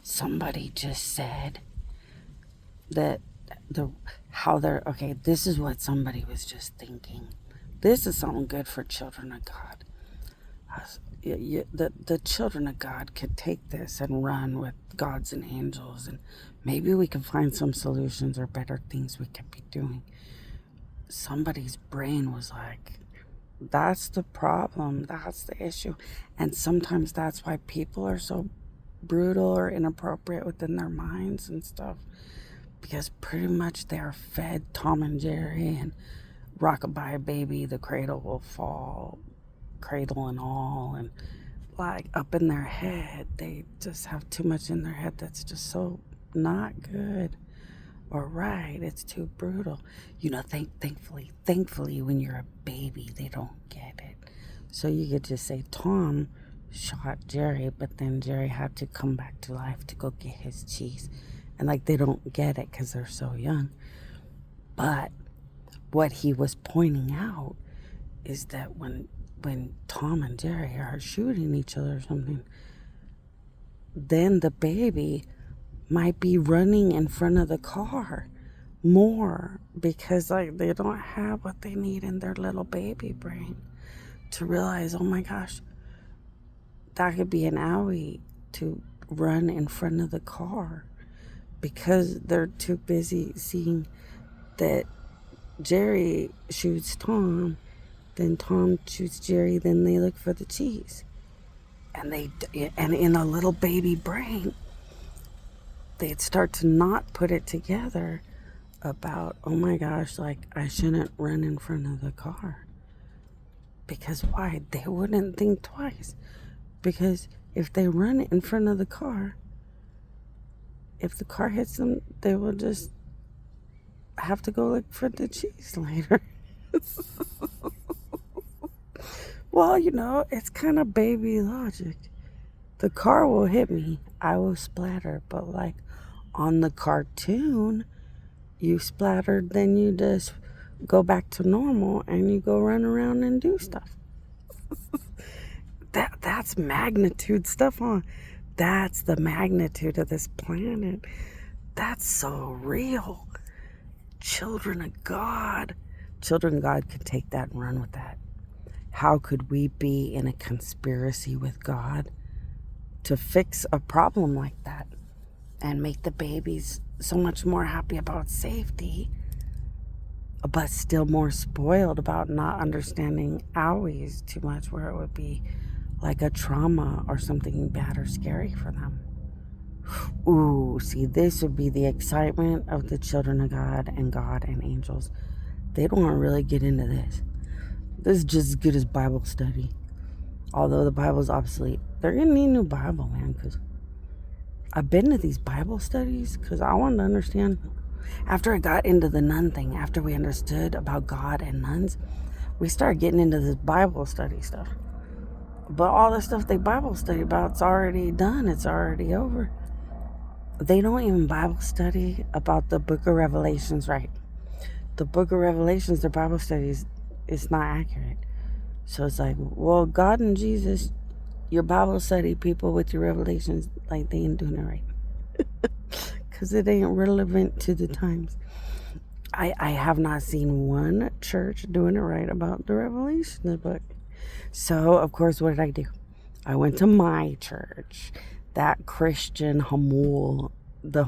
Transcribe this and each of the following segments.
somebody just said that okay, this is what somebody was just thinking. This is something good for children of God. The children of God could take this and run with gods and angels, and maybe we can find some solutions or better things we could be doing. Somebody's brain was like, that's the problem, that's the issue. And sometimes that's why people are so brutal or inappropriate within their minds and stuff, because pretty much they're fed Tom and Jerry and Rockabye Baby, the cradle will fall, cradle and all, and like up in their head, they just have too much in their head that's just so not good or right. It's too brutal. Thankfully, when you're a baby, they don't get it. So you could just say Tom shot Jerry, but then Jerry had to come back to life to go get his cheese. And like they don't get it because they're so young. But what he was pointing out is that when Tom and Jerry are shooting each other or something, then the baby might be running in front of the car more because like they don't have what they need in their little baby brain to realize, oh my gosh, that could be an owie to run in front of the car, because they're too busy seeing that Jerry shoots Tom, then Tom shoots Jerry, then they look for the cheese. And in a little baby brain, they'd start to not put it together about, oh my gosh, like I shouldn't run in front of the car. Because why? They wouldn't think twice. Because if they run in front of the car, if the car hits them, they will just have to go look for the cheese later. Well, it's kind of baby logic. The car will hit me, I will splatter, but like on the cartoon, you splattered, then you just go back to normal and you go run around and do stuff. That's magnitude stuff on. That's the magnitude of this planet. That's so real. Children of God could take that and run with that. How could we be in a conspiracy with God to fix a problem like that and make the babies so much more happy about safety, but still more spoiled about not understanding owies too much, where it would be like a trauma or something bad or scary for them? Ooh, see, this would be the excitement of the children of God and angels. They don't want to really get into this. This is just as good as Bible study. Although the Bible's obsolete. They're going to need a new Bible, man, because I've been to these Bible studies because I wanted to understand. After I got into the nun thing, after we understood about God and nuns, we started getting into this Bible study stuff. But all the stuff they Bible study about, it's already done. It's already over. They don't even Bible study about the book of Revelations, right? The book of Revelations, their Bible studies, is not accurate. So it's like, well, God and Jesus, your Bible study people with your revelations, like they ain't doing it right. Because it ain't relevant to the times. I have not seen one church doing it right about the Revelations book. So, of course, what did I do? I went to my church. That Christian Hamul, the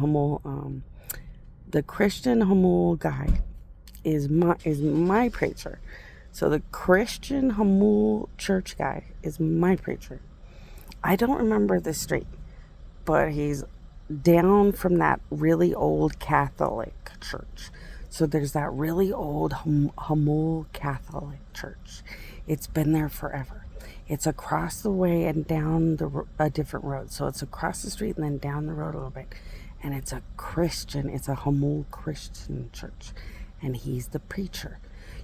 Christian Hamul guy is my preacher. So the Christian Hamul church guy is my preacher. I don't remember the street, but he's down from that really old Catholic church. So there's that really old Hamul Catholic church. It's been there forever. It's across the way and down a different road. So it's across the street and then down the road a little bit. And it's a Hamul Christian church. And he's the preacher.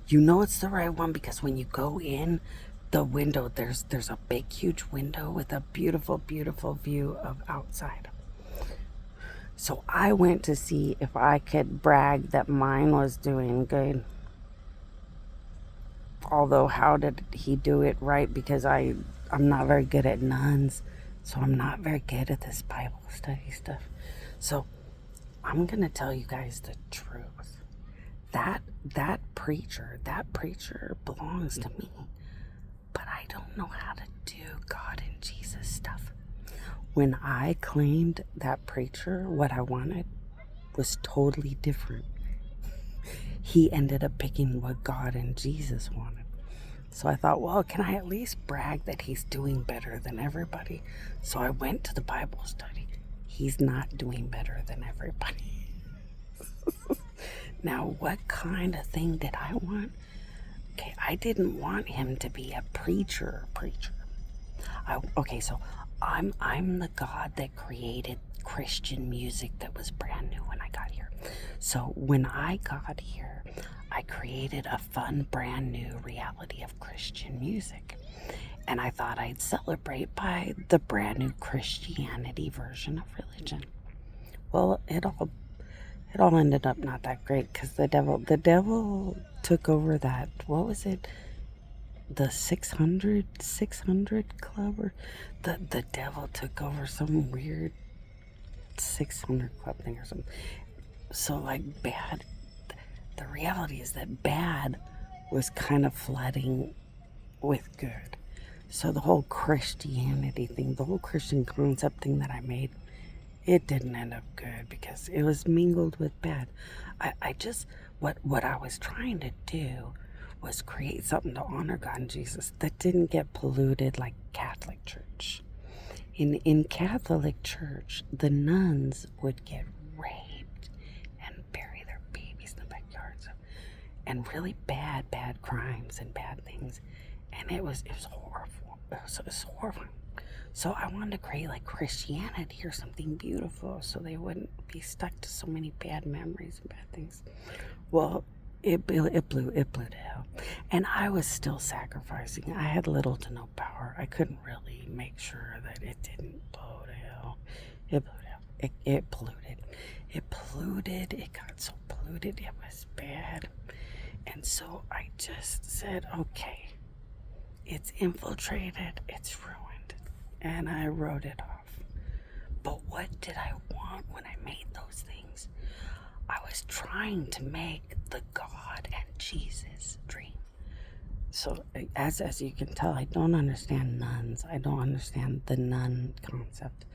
You know it's the right one because when you go in the window, there's a big, huge window with a beautiful, beautiful view of outside. So I went to see if I could brag that mine was doing good. Although, how did he do it right? Because I'm not very good at nuns. So I'm not very good at this Bible study stuff. So I'm going to tell you guys the truth. That preacher belongs to me. But I don't know how to do God and Jesus stuff. When I claimed that preacher, what I wanted was totally different. He ended up picking what God and Jesus wanted. So I thought, well, can I at least brag that he's doing better than everybody? So I went to the Bible study. He's not doing better than everybody. Now, what kind of thing did I want? Okay, I didn't want him to be a preacher. So I'm the God that created Christian music that was brand new when I got here. So when I got here, I created a fun, brand new reality of Christian music. And I thought I'd celebrate by the brand new Christianity version of religion. Well, it all ended up not that great because the devil took over that, what was it? The 600 club, or the devil took over some weird 600 club thing or something. So like bad, the reality is that bad was kind of flooding with good. So the whole Christianity thing, the whole Christian concept thing that I made, it didn't end up good because it was mingled with bad. I just, what I was trying to do was create something to honor God and Jesus that didn't get polluted like Catholic Church. In Catholic Church, the nuns would get raped and bury their babies in the backyards, and really bad crimes and bad things. And it was horrible. It was horrifying. So I wanted to create like Christianity or something beautiful so they wouldn't be stuck to so many bad memories and bad things. Well, it blew to hell. And I was still sacrificing. I had little to no power. I couldn't really make sure that it didn't blow to hell. It blew to hell. It polluted. It polluted. It got so polluted. It was bad. And so I just said, okay, it's infiltrated. It's ruined. And I wrote it off. But what did I want when I made those things? I was trying to make the God and Jesus dream. So as you can tell, I don't understand nuns. I don't understand the nun concept.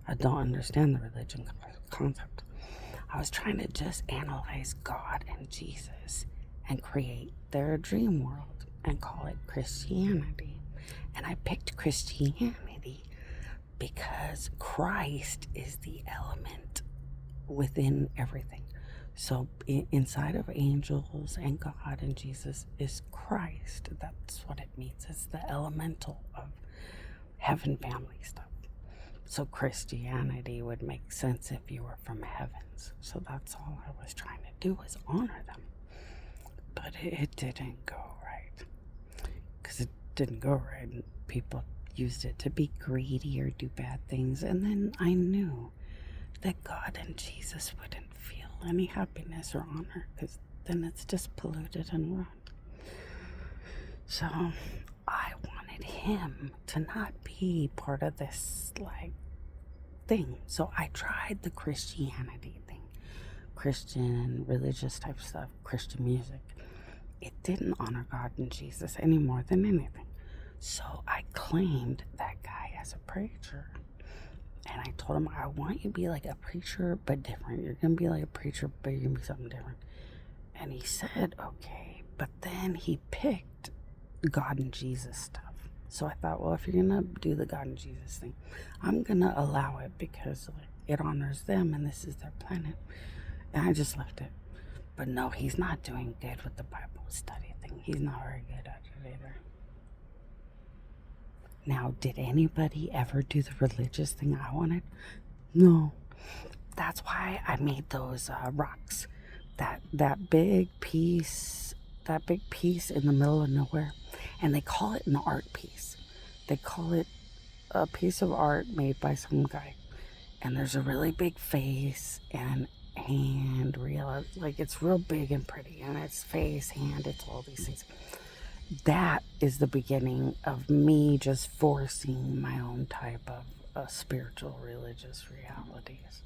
I don't understand the religion concept. I was trying to just analyze God and Jesus and create their dream world and call it Christianity. And I picked Christianity because Christ is the element within everything. So inside of angels and God and Jesus is Christ. That's what it means. It's the elemental of heaven family stuff. So Christianity would make sense if you were from heavens. So that's all I was trying to do, was honor them. But it didn't go right. Because it didn't go right. And people used it to be greedy or do bad things. And then I knew that God and Jesus wouldn't feel any happiness or honor, because then it's just polluted and ruined. So I wanted him to not be part of this like thing. So I tried the Christianity thing, Christian religious type stuff, Christian music. It didn't honor God and Jesus any more than anything. So I claimed that guy as a preacher. And I told him, I want you to be like a preacher, but different. You're going to be like a preacher, but you're going to be something different. And he said, okay. But then he picked God and Jesus stuff. So I thought, well, if you're going to do the God and Jesus thing, I'm going to allow it because it honors them and this is their planet. And I just left it. But no, he's not doing good with the Bible study thing. He's not very good at it either. Now, did anybody ever do the religious thing I wanted? No. That's why I made those rocks. That big piece in the middle of nowhere. And they call it an art piece. They call it a piece of art made by some guy. And there's a really big face and hand, it's real big and pretty. And it's face, hand, it's all these things. That is the beginning of me just forcing my own type spiritual, religious realities.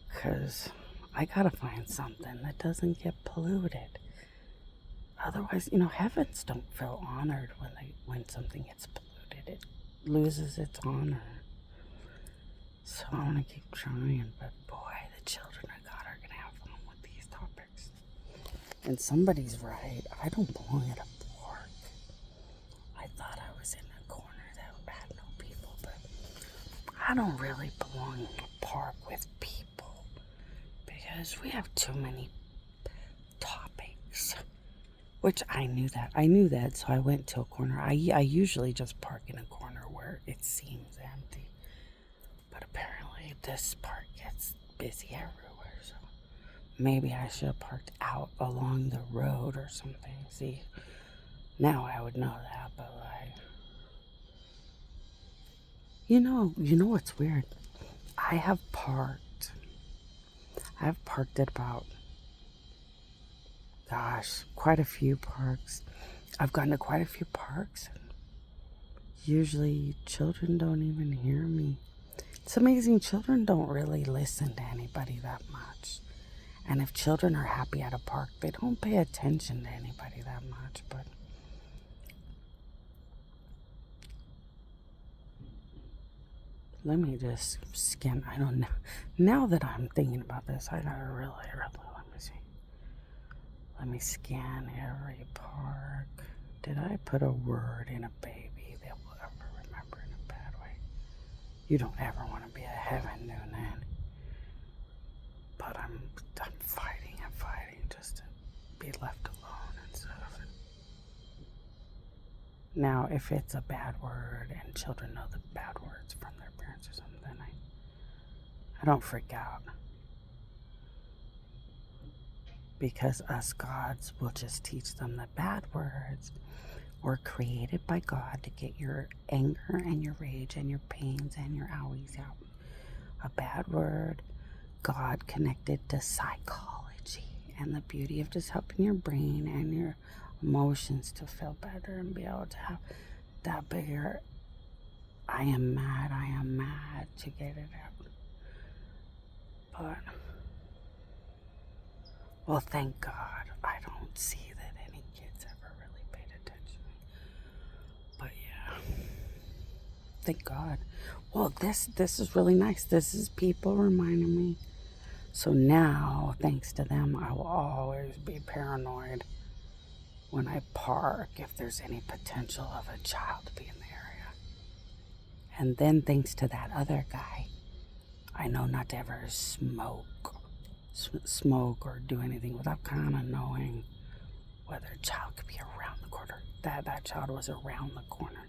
Because I gotta find something that doesn't get polluted. Otherwise, heavens don't feel honored when something gets polluted. It loses its honor. So I want to keep trying, but boy, the children of God are gonna have fun with these topics. And somebody's right. I don't belong at a park. I thought I was in a corner that had no people, but I don't really belong in a park with people because we have too many topics. Which I knew that, so I went to a corner. I usually just park in a corner where it seems empty. But apparently this park gets busy everywhere, so maybe I should have parked out along the road or something. See, now I would know that, but you know what's weird? I have parked at about, quite a few parks. I've gotten to quite a few parks. Usually children don't even hear me. It's amazing. Children don't really listen to anybody that much. And if children are happy at a park, they don't pay attention to anybody that much. But let me just scan. I don't know. Now that I'm thinking about this, I gotta really, let me see. Let me scan every park. Did I put a word in a baby that will ever remember in a bad way? You don't ever want to be a heaven doing that. But I'm fighting and fighting just to be left alone and stuff. Now, if it's a bad word and children know the bad words from their parents or something, then I don't freak out. Because us gods will just teach them the bad words were created by God to get your anger and your rage and your pains and your owies out. A bad word, God connected to psychology and the beauty of just helping your brain and your emotions to feel better and be able to have that bigger I am mad to get it out. But well, thank God I don't see that any kids ever really paid attention. But yeah, thank God. Well, this is really nice. This is people reminding me. So now, thanks to them, I will always be paranoid when I park if there's any potential of a child to be in the area. And then thanks to that other guy, I know not to ever smoke or do anything without kind of knowing whether a child could be around the corner. That child was around the corner.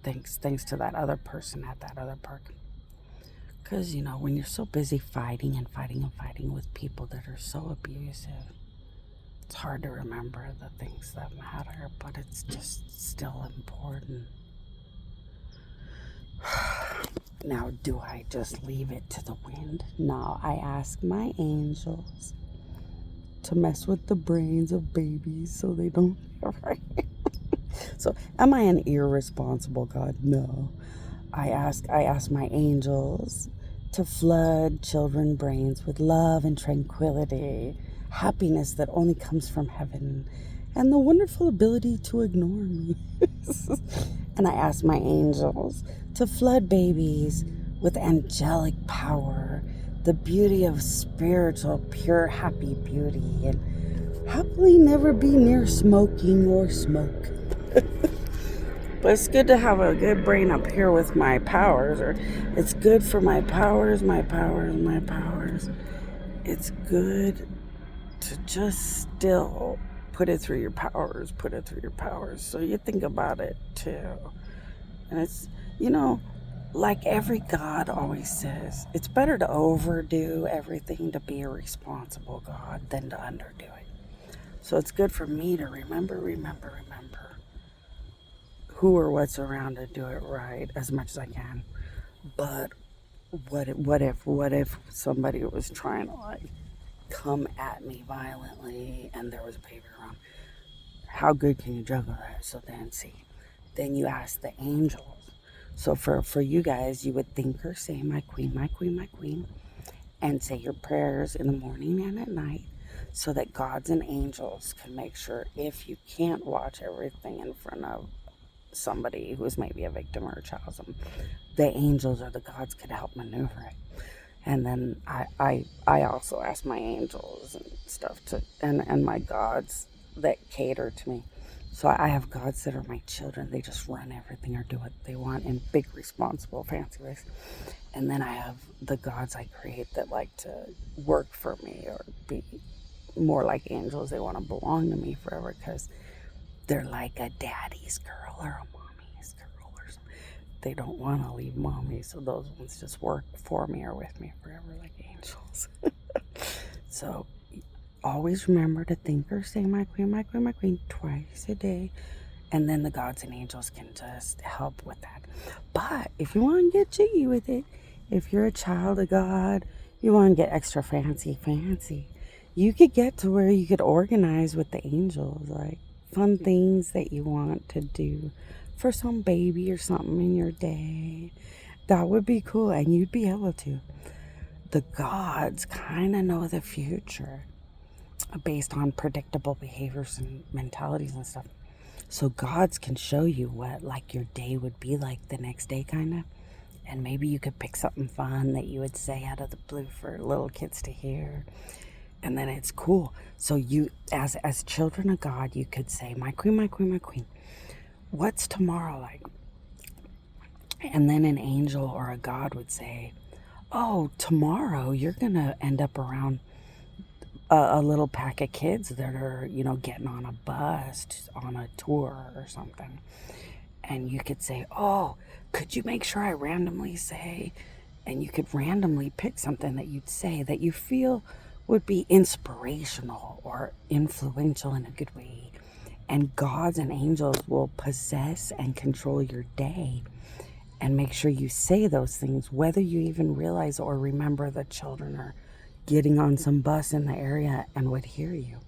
Thanks to that other person at that other park. Because, when you're so busy fighting with people that are so abusive, it's hard to remember the things that matter, but it's just still important. Now, do I just leave it to the wind? No, I ask my angels to mess with the brains of babies so they don't. So, am I an irresponsible God? No. I ask my angels to flood children's brains with love and tranquility, happiness that only comes from heaven, and the wonderful ability to ignore me. And I ask my angels to flood babies with angelic power, the beauty of spiritual, pure, happy beauty, and happily never be near smoking or smoke. But it's good to have a good brain up here with my powers, or it's good for my powers. It's good to just still put it through your powers. So you think about it too. And it's, like every God always says, it's better to overdo everything to be a responsible God than to underdo it. So it's good for me to remember who or what's around to do it right as much as I can. But what if somebody was trying to come at me violently and there was a baby around? How good can you juggle that? So then you ask the angels So for you guys, you would think or say, my queen, my queen, my queen, and say your prayers in the morning and at night, so that gods and angels can make sure, if you can't watch everything in front of somebody who's maybe a victim or a child, the angels or the gods could help maneuver it. And then I also ask my angels and stuff and my gods that cater to me. So I have gods that are my children. They just run everything or do what they want in big, responsible, fancy ways. And then I have the gods I create that like to work for me or be more like angels. They want to belong to me forever because they're like a daddy's girl or a mommy's girl or something. They don't want to leave mommy, so those ones just work for me or with me forever like angels. So always remember to think or say my queen, my queen, my queen twice a day. And then the gods and angels can just help with that. But if you want to get jiggy with it, if you're a child of God, you want to get extra fancy, you could get to where you could organize with the angels, like fun things that you want to do for some baby or something in your day. That would be cool, and you'd be able to. The gods kind of know the future based on predictable behaviors and mentalities and stuff. So gods can show you what like your day would be like the next day, kind of. And maybe you could pick something fun that you would say out of the blue for little kids to hear. And then it's cool. So you, as children of God, you could say, my queen, my queen, my queen, what's tomorrow like? And then an angel or a god would say, oh, tomorrow you're going to end up around a little pack of kids that are, getting on a bus on a tour or something. And you could say, oh, could you make sure I randomly say, and you could randomly pick something that you'd say that you feel would be inspirational or influential in a good way. And gods and angels will possess and control your day and make sure you say those things, whether you even realize or remember the children are getting on some bus in the area and would hear you.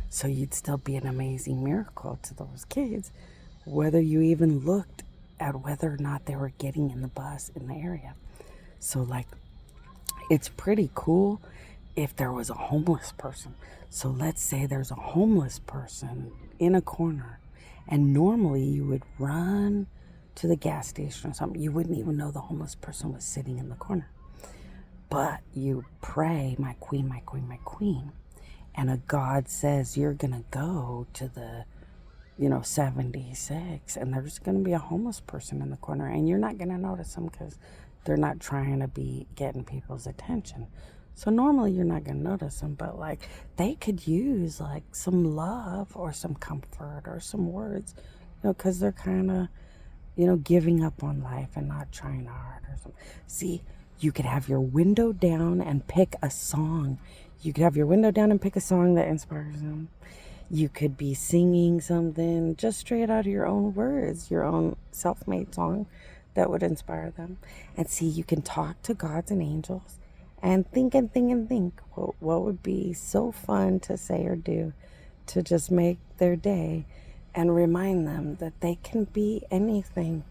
So you'd still be an amazing miracle to those kids, whether you even looked at whether or not they were getting in the bus in the area. So like, it's pretty cool if there was a homeless person. So let's say there's a homeless person in a corner, and normally you would run to the gas station or something. You wouldn't even know the homeless person was sitting in the corner. But you pray, my queen, my queen, my queen. And a god says you're going to go to the 76, and there's going to be a homeless person in the corner, and you're not going to notice them because they're not trying to be getting people's attention. So normally you're not going to notice them, but like they could use like some love or some comfort or some words, because they're kind of, giving up on life and not trying hard or something. See, you could have your window down and pick a song. You could have your window down and pick a song that inspires them. You could be singing something just straight out of your own words, your own self-made song that would inspire them. And see, you can talk to gods and angels and think and think and think what would be so fun to say or do to just make their day, and remind them that they can be anything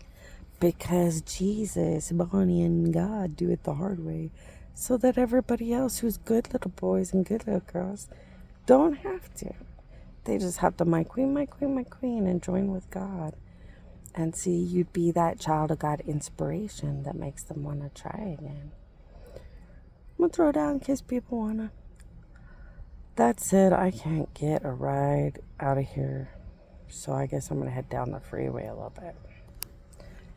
because Jesus, Bonnie, and God do it the hard way, so that everybody else who's good little boys and good little girls don't have to. They just have to, my queen, my queen, my queen, and join with God. And see, you'd be that child of God inspiration that makes them want to try again. I'm going to throw down in case people want to. That's it. I can't get a ride out of here. So I guess I'm going to head down the freeway a little bit.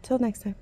Till next time.